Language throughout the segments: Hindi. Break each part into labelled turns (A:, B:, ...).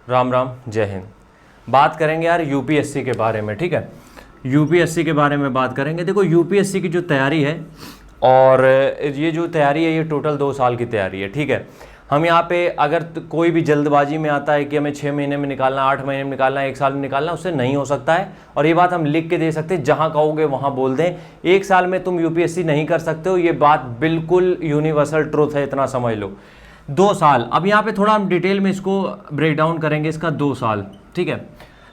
A: राम राम, जय हिंद। बात करेंगे यार यूपीएससी के बारे में, ठीक है। यूपीएससी के बारे में बात करेंगे। देखो यूपीएससी की जो तैयारी है, और ये जो तैयारी है ये टोटल 2 साल की तैयारी है, ठीक है। हम यहाँ पे अगर कोई भी जल्दबाजी में आता है कि हमें 6 महीने में निकालना, 8 महीने में निकालना, 1 साल में निकालना, उससे नहीं हो सकता है। और ये बात हम लिख के दे सकते हैं, जहाँ कहोगे वहाँ बोल दें। 1 साल में तुम यूपीएससी नहीं कर सकते हो, ये बात बिल्कुल यूनिवर्सल ट्रूथ है, इतना समझ लो। 2 साल, अब यहाँ पे थोड़ा हम डिटेल में इसको ब्रेक डाउन करेंगे, इसका 2 साल, ठीक है।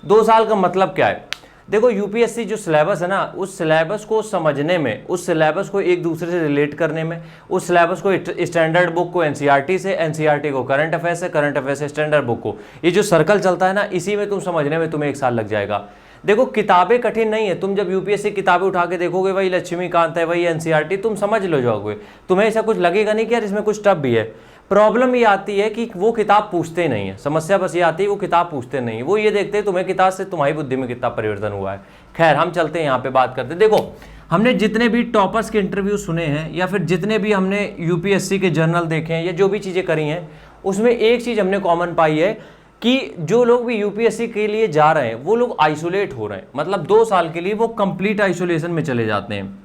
A: 2 साल का मतलब क्या है? देखो यूपीएससी जो सिलेबस है ना, उस सिलेबस को समझने में, उस सिलेबस को एक दूसरे से रिलेट करने में, उस सिलेबस को स्टैंडर्ड बुक को एनसीईआरटी से, एनसीईआरटी को करंट अफेयर्स से, करंट अफेयर्स से स्टैंडर्ड बुक को, ये जो सर्कल चलता है ना, इसी में तुम समझने में तुम्हें 1 साल लग जाएगा। देखो किताबें कठिन नहीं है, तुम जब यूपीएससी किताबें उठा के देखोगे, वही लक्ष्मीकांत है, वही एनसीईआरटी, तुम समझ लो जाओगे। तुम्हें ऐसा कुछ लगेगा नहीं कि यार इसमें कुछ टफ भी है। प्रॉब्लम ये आती है कि वो किताब पूछते नहीं है। समस्या बस ये आती है वो किताब पूछते नहीं है, वो ये देखते हैं तुम्हें किताब से तुम्हारी बुद्धि में कितना परिवर्तन हुआ है। खैर हम चलते हैं यहाँ पे बात करते हैं। देखो हमने जितने भी टॉपर्स के इंटरव्यू सुने हैं, या फिर जितने भी हमने यूपीएससी के जर्नल देखे हैं, या जो भी चीज़ें करी हैं, उसमें एक चीज़ हमने कॉमन पाई है कि जो लोग भी यूपीएससी के लिए जा रहे हैं वो लोग आइसोलेट हो रहे हैं। मतलब 2 साल के लिए वो कंप्लीट आइसोलेशन में चले जाते हैं,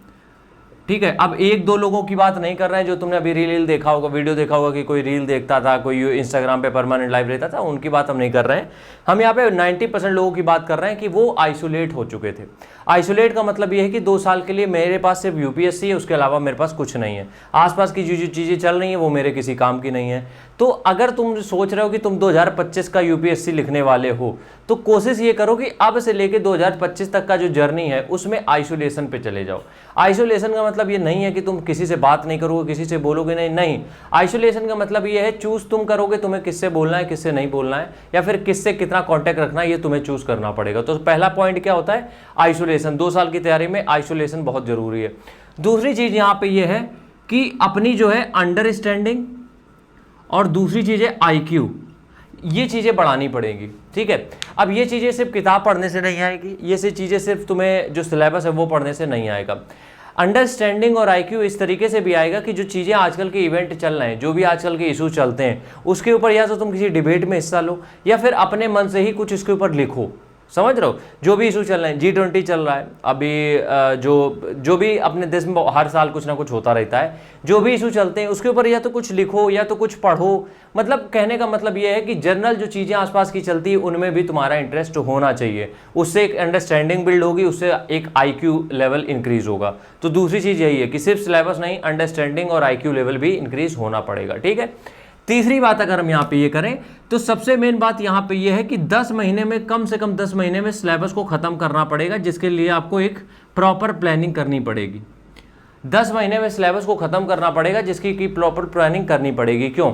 A: ठीक है। अब 1-2 लोगों की बात नहीं कर रहे हैं जो तुमने अभी रील देखा होगा, वीडियो देखा होगा कि कोई रील देखता था, कोई इंस्टाग्राम पे परमानेंट लाइव रहता था, उनकी बात हम नहीं कर रहे हैं। हम यहाँ पे 90% लोगों की बात कर रहे हैं कि वो आइसोलेट हो चुके थे। आइसोलेट का मतलब ये है कि 2 साल के लिए मेरे पास सिर्फ यूपीएससी है, उसके अलावा मेरे पास कुछ नहीं है। आसपास की जो चीज़ें चल रही हैं वो मेरे किसी काम की नहीं है। तो अगर तुम सोच रहे हो कि तुम 2025 का यूपीएससी लिखने वाले हो, तो कोशिश ये करो कि अब से लेके 2025 तक का जो जर्नी है उसमें आइसोलेशन पे चले जाओ। आइसोलेशन का मतलब ये नहीं है कि तुम किसी से बात नहीं करोगे, किसी से बोलोगे नहीं। आइसोलेशन का मतलब ये है चूज तुम करोगे, तुम्हें किससे बोलना है, किससे नहीं बोलना है, या फिर किससे कितना कॉन्टैक्ट रखना है, ये तुम्हें चूज करना पड़ेगा। तो पहला पॉइंट क्या होता है? आइसोलेशन। 2 साल की तैयारी में आइसोलेशन बहुत जरूरी है। दूसरी चीज यहाँ पे ये है कि अपनी जो है अंडरस्टैंडिंग, और दूसरी चीज है आईक्यू, ये चीज़ें बढ़ानी पड़ेगी, ठीक है। अब ये चीज़ें सिर्फ किताब पढ़ने से नहीं आएगी, ये से चीज़ें सिर्फ तुम्हें जो सिलेबस है वो पढ़ने से नहीं आएगा। अंडरस्टैंडिंग और आईक्यू इस तरीके से भी आएगा कि जो चीज़ें आजकल के इवेंट चल रहे हैं, जो भी आजकल के इशू चलते हैं, उसके ऊपर या तो तुम किसी डिबेट में हिस्सा लो, या फिर अपने मन से ही कुछ इसके ऊपर लिखो। समझ रहे हो? जो भी इशू चल रहे हैं, G20 चल रहा है अभी, जो भी अपने देश में हर साल कुछ ना कुछ होता रहता है, जो भी इशू चलते हैं उसके ऊपर या तो कुछ लिखो या तो कुछ पढ़ो। मतलब कहने का मतलब ये है कि जनरल जो चीज़ें आसपास की चलती है उनमें भी तुम्हारा इंटरेस्ट होना चाहिए। उससे एक अंडरस्टैंडिंग बिल्ड होगी, उससे एक आईक्यू लेवल इंक्रीज होगा। तो दूसरी चीज़ यही है कि सिर्फ सिलेबस नहीं, अंडरस्टैंडिंग और आईक्यू लेवल भी इंक्रीज होना पड़ेगा, ठीक है। तीसरी बात अगर हम यहाँ पे ये करें तो सबसे मेन बात यहाँ पे ये है कि 10 महीने में, कम से कम 10 महीने में सिलेबस को ख़त्म करना पड़ेगा, जिसके लिए आपको एक प्रॉपर प्लानिंग करनी पड़ेगी। 10 महीने में सिलेबस को ख़त्म करना पड़ेगा, जिसकी की प्रॉपर प्लानिंग करनी पड़ेगी। क्यों?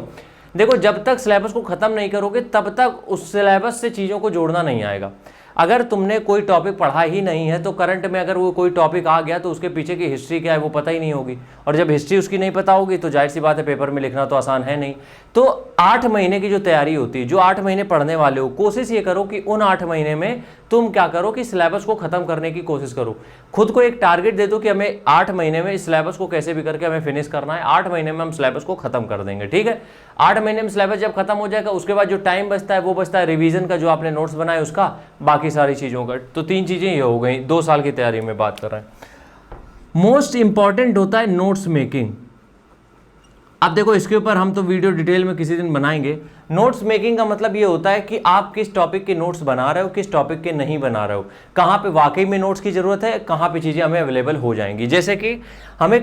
A: देखो जब तक सिलेबस को ख़त्म नहीं करोगे तब तक उस सिलेबस से चीज़ों को जोड़ना नहीं आएगा। अगर तुमने कोई टॉपिक पढ़ा ही नहीं है तो करंट में अगर वो कोई टॉपिक आ गया तो उसके पीछे की हिस्ट्री क्या है वो पता ही नहीं होगी, और जब हिस्ट्री उसकी नहीं पता होगी तो जाहिर सी बात है पेपर में लिखना तो आसान है नहीं। तो 8 महीने की जो तैयारी होती है, जो 8 महीने पढ़ने वाले हो, कोशिश ये करो कि उन 8 महीने में तुम क्या करो कि सिलेबस को खत्म करने की कोशिश करो। खुद को एक टारगेट दे दो कि हमें 8 महीने में इस सिलेबस को कैसे भी करके हमें फिनिश करना है। 8 महीने में हम सिलेबस को खत्म कर देंगे, ठीक है। 8 महीने में सिलेबस जब खत्म हो जाएगा उसके बाद जो टाइम बचता है वो बचता है रिवीजन का, जो आपने नोट्स बनाए उसका, बाकी सारी चीज़ों का। तो 3 चीज़ें ये हो गई। 2 साल की तैयारी में बात कर रहे हैं। मोस्ट इंपॉर्टेंट होता है नोट्स मेकिंग। अब देखो इसके ऊपर हम तो वीडियो डिटेल में किसी दिन बनाएंगे। नोट्स मेकिंग का मतलब ये होता है कि आप किस टॉपिक के नोट्स बना रहे हो, किस टॉपिक के नहीं बना रहे हो, कहाँ पे वाकई में नोट्स की ज़रूरत है, कहाँ पे चीज़ें हमें अवेलेबल हो जाएंगी। जैसे कि हमें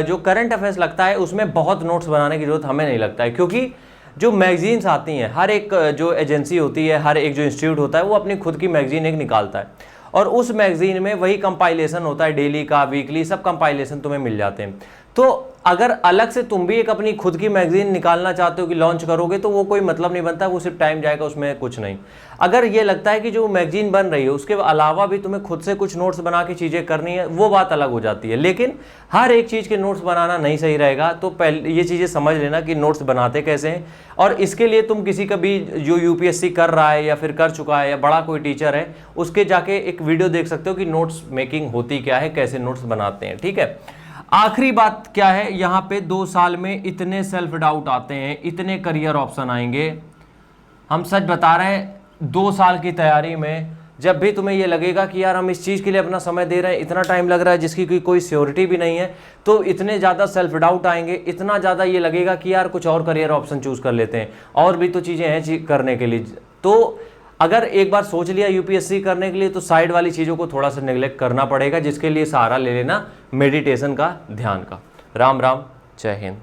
A: जो करंट अफेयर्स लगता है उसमें बहुत नोट्स बनाने की जरूरत हमें नहीं लगता है, क्योंकि जो मैगजीन्स आती हैं, हर एक जो एजेंसी होती है, हर एक जो इंस्टीट्यूट होता है वो अपनी खुद की मैगजीन एक निकालता है, और उस मैगजीन में वही कंपाइलेशन होता है, डेली का, वीकली, सब कंपाइलेशन तुम्हें मिल जाते हैं। तो अगर अलग से तुम भी एक अपनी खुद की मैगजीन निकालना चाहते हो कि लॉन्च करोगे तो वो कोई मतलब नहीं बनता, वो सिर्फ टाइम जाएगा, उसमें कुछ नहीं। अगर ये लगता है कि जो मैगजीन बन रही है उसके अलावा भी तुम्हें खुद से कुछ नोट्स बना के चीज़ें करनी है, वो बात अलग हो जाती है। लेकिन हर एक चीज़ के नोट्स बनाना नहीं सही रहेगा। तो पहले ये चीज़ें समझ लेना कि नोट्स बनाते कैसे हैं, और इसके लिए तुम किसी का भी जो यूपीएससी कर रहा है या फिर कर चुका है या बड़ा कोई टीचर है उसके जाके एक वीडियो देख सकते हो कि नोट्स मेकिंग होती क्या है, कैसे नोट्स बनाते हैं, ठीक है। आखिरी बात क्या है, यहां पे 2 साल में इतने सेल्फ डाउट आते हैं, इतने करियर ऑप्शन आएंगे, हम सच बता रहे हैं, 2 साल की तैयारी में जब भी तुम्हें ये लगेगा कि यार हम इस चीज़ के लिए अपना समय दे रहे हैं, इतना टाइम लग रहा है जिसकी कोई श्योरिटी भी नहीं है, तो इतने ज़्यादा सेल्फ डाउट आएंगे, इतना ज़्यादा ये लगेगा कि यार कुछ और करियर ऑप्शन चूज़ कर लेते हैं, और भी तो चीज़ें हैं करने के लिए। तो अगर एक बार सोच लिया यूपीएससी करने के लिए, तो साइड वाली चीज़ों को थोड़ा सा नेग्लेक्ट करना पड़ेगा, जिसके लिए सहारा ले लेना मेडिटेशन का, ध्यान का। राम राम, जय हिंद।